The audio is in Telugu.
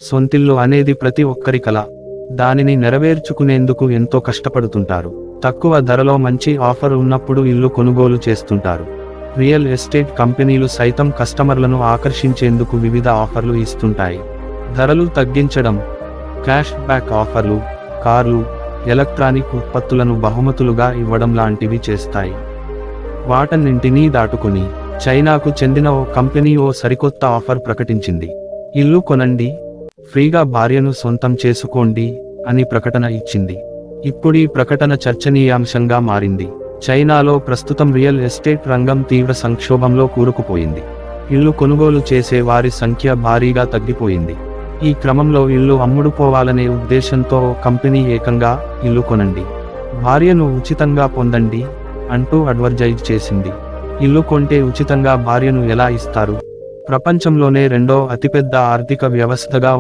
సొంతిల్లు అనేది ప్రతి ఒక్కరి కల. దానిని నెరవేర్చుకునేందుకు ఎంతో కష్టపడుతుంటారు. తక్కువ ధరలో మంచి ఆఫర్ ఉన్నప్పుడు ఇల్లు కొనుగోలు చేస్తుంటారు. రియల్ ఎస్టేట్ కంపెనీలు సైతం కస్టమర్లను ఆకర్షించేందుకు వివిధ ఆఫర్లు ఇస్తుంటాయి. ధరలు తగ్గించడం, క్యాష్ బ్యాక్ ఆఫర్లు, కార్లు, ఎలక్ట్రానిక్ ఉత్పత్తులను బహుమతులుగా ఇవ్వడం లాంటివి చేస్తాయి. వాటన్నింటినీ దాటుకుని చైనాకు చెందిన ఓ కంపెనీ ఓ సరికొత్త ఆఫర్ ప్రకటించింది. ఇల్లు కొనండి, ఫ్రీగా భార్యను సొంతం చేసుకోండి అని ప్రకటన ఇచ్చింది. ఇప్పుడీ ప్రకటన చర్చనీయాంశంగా మారింది. చైనాలో ప్రస్తుతం రియల్ ఎస్టేట్ రంగం తీవ్ర సంక్షోభంలో కూరుకుపోయింది. ఇల్లు కొనుగోలు చేసే వారి సంఖ్య భారీగా తగ్గిపోయింది. ఈ క్రమంలో ఇల్లు అమ్ముడుపోవాలనే ఉద్దేశంతో ఓ కంపెనీ ఏకంగా ఇల్లు కొనండి, భార్యను ఉచితంగా పొందండి అంటూ అడ్వర్టైజ్ చేసింది. ఇల్లు కొంటే ఉచితంగా భార్యను ఎలా ఇస్తారు? ప్రపంచంలోనే రెండో అతిపెద్ద ఆర్థిక వ్యవస్థగా